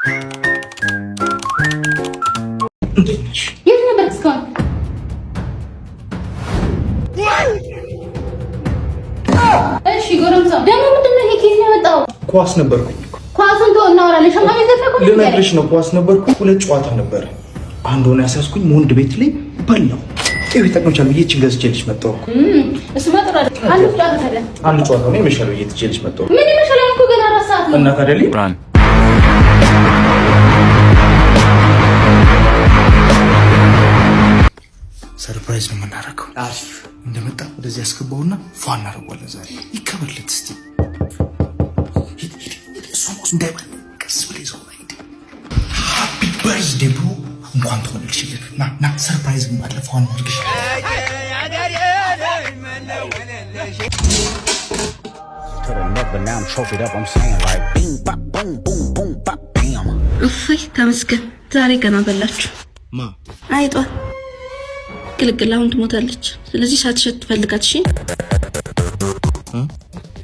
የት ነበር እስካሁን? እሺ ጎረምሳ ደግሞ ምንድነው ይሄ ኬት ነው የመጣው? ኳስ ነበርኩኝ። ኳሱን ተው እናወራለን። ሸማኔ ዘፈቁ ልነግርሽ ነው። ኳስ ነበርኩ። ሁለት ጨዋታ ነበር። አንድ ሆነ ያሳስኩኝ ወንድ ቤት ላይ በላው። ይሄ ተቀምጫል ብዬ እቺን ገዝቼልሽ መጣሁ። እሱ ማጥራ አንድ ጨዋታ ታዲያ አንድ ጨዋታ ነው የመሻለው ብዬ ትቼልሽ መጣሁ። ምን ይመሻለው እኮ ገና 4 ሰዓት ነው። እና ታዲያ ሊብራን ሰርፕራይዝ ነው የምናደርገው። አሪፍ እንደመጣ ወደዚህ ያስገባውና ፏ እናደርገዋለን። ዛሬ ይከበርለት እስቲ እሱ እንዳይባል ቀስ ብለህ ይዘው ላይ ሃፒ በርዝዴ ብሮ እንኳን ተወለድሽልን። ና ሰርፕራይዝ ባለፈው አድርግሽ እፎይ ተመስገን። ዛሬ ገና በላችሁ። አይጧ ግልግል አሁን ትሞታለች። ስለዚህ ሳትሸት ትፈልጋት። እሺ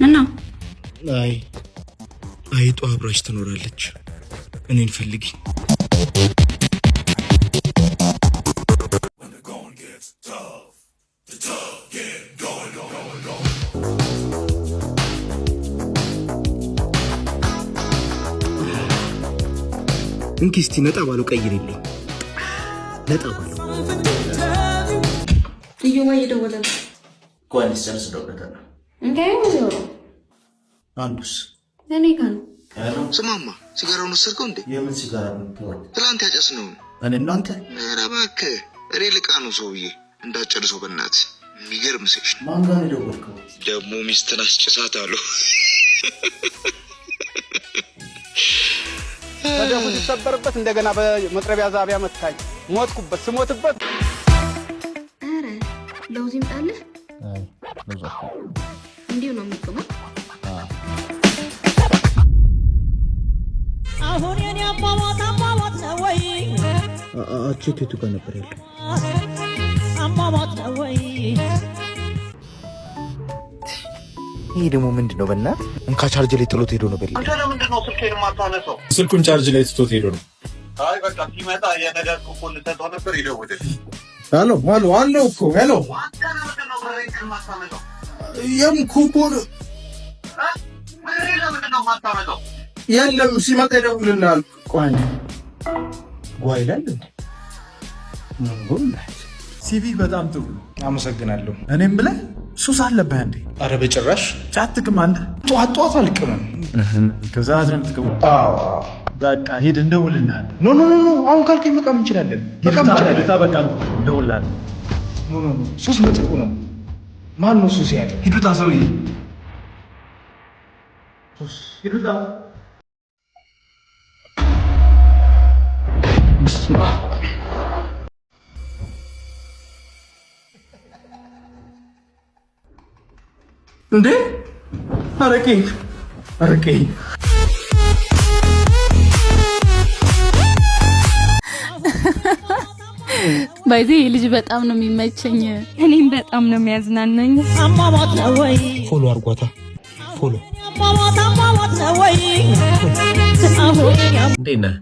ምነው? አይጧ አብራሽ ትኖራለች። እኔን ፈልጊ። እንኪ እስቲ ነጣ ባለው ቀይርልኝ። ነጣ ባለው ልዩማ እየደወለ ነው። ጓንስ ጨርስ ደውለታል። እንካይ ነው አንዱስ እኔ ጋር ነው። ስማማ ሲጋራውን ወሰድከው እንዴ? የምን ሲጋራ ነው? ትላንት ያጨስ ነው። እኔ እናንተ ኧረ እባክህ እኔ ልቃ ነው ሰውዬ እንዳጨርሰው በእናትህ። የሚገርም ሴሽ ማን ጋር ነው የደወልከው? ደግሞ ሚስትን አስጭሳት አሉ። ተደሙ ሲሰበርበት እንደገና በመጥረቢያ ዛቢያ መታኝ። ሞትኩበት ስሞትበት። አረ ለውዝ ይምጣልህ። አይ ለውዝ እንዴው ነው የሚቆመው? አሁን የኔ አባባታ ነው ወይ? አቼቴቱ ጋር ነበር ያለው። አባባታ ነው ወይ? ይሄ ደግሞ ምንድነው? በእናት እንካ ቻርጅ ላይ ጥሎት ሄዶ ነው። በል አንተ ለምንድን ነው ስልኬን የማታነሳው? ስልኩን ቻርጅ ላይ ትቶት ሄዶ ነው። አይ በቃ ሲመጣ የነዳጅ ኩፖን ልሰጠው ነበር። ይደውልልኝ። ሄሎ እኮ ሄሎ። አንተ ለምንድን ነው ብሬን የማታመጣው? የምን ኩፖን? ብሬን ለምንድን ነው የማታመጣው? የለም ሲመጣ ይደውልልሃል። ቆይ ይላል እንዴ? ሲቪ በጣም ጥሩ። አመሰግናለሁ። እኔም ብለህ ሱስ አለብህ እንዴ? አረ በጭራሽ ጫትክም አንተ ጧት አልቅምም። ከዛ አዝረን ትከው። በቃ ሂድ እንደውልልሃል። ኖ አሁን ካልከኝ መቃም እንችላለን። በቃ እንደውልልሃል። ኖ ሱስ መጥፎ ነው። ማን ነው ሱስ ያለው? ሂዱታ ሰውዬ ሂዱታ። እንዴ አረቄ ባይዜ ልጅ በጣም ነው የሚመቸኝ። እኔም በጣም ነው የሚያዝናናኝ። አባባታ ነው ወይ? ፎሎ አርጓታ ፎሎ። አባባታ ነው ወይ? እንዴት ነህ?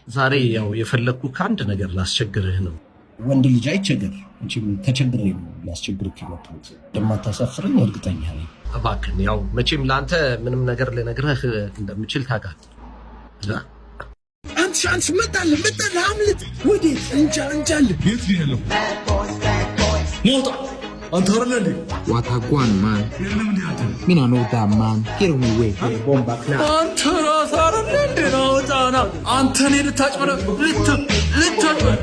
ዛሬ ያው የፈለግኩ ከአንድ ነገር ላስቸግርህ ነው። ወንድ ልጅ አይቸገር እንጂ ተቸግሬ ነው ላስቸግርህ የመጣሁት። እንደማታሳፍረኝ እርግጠኛ ነኝ። እባክህን ያው መቼም ለአንተ ምንም ነገር ልነግርህ እንደምችል ታውቃለህ። አንቺ መጣለህ አምልጥ። ወዴት? እንጃል። የት ነው ያለው? ሞታ አንተ አይደለ እንዴ? ዋታጓን ማን ሚና ነው ዳማን ሄሮሚ ወይ ቦምባ ክላ አንተ ራስ አይደለ እንዴ? ነው ጣና አንተ ነህ ልታጭበረ ልታጭበረ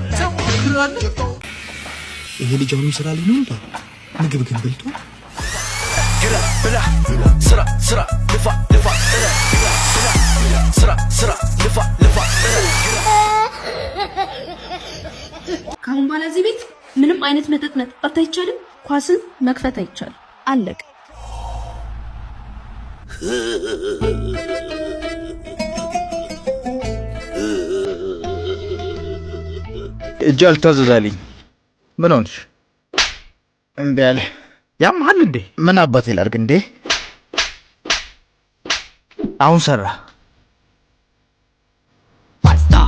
ይሄ ልጅ አሁን ስራ ላይ ነው እንዴ? ምግብ ግን በልቶ ብላ ስራ ልፋ ስራ ልፋ። ካሁን በኋላ እዚህ ቤት ምንም አይነት መጠጥ መጠጣት አይቻልም። ኳስን መክፈት አይቻልም። አለቀ። እጅ አልታዘዛልኝ። ምን ሆንሽ? እምቢ አለ። ያምሃል እንዴ? ምን አባቴ ላድርግ እንዴ? አሁን ሰራ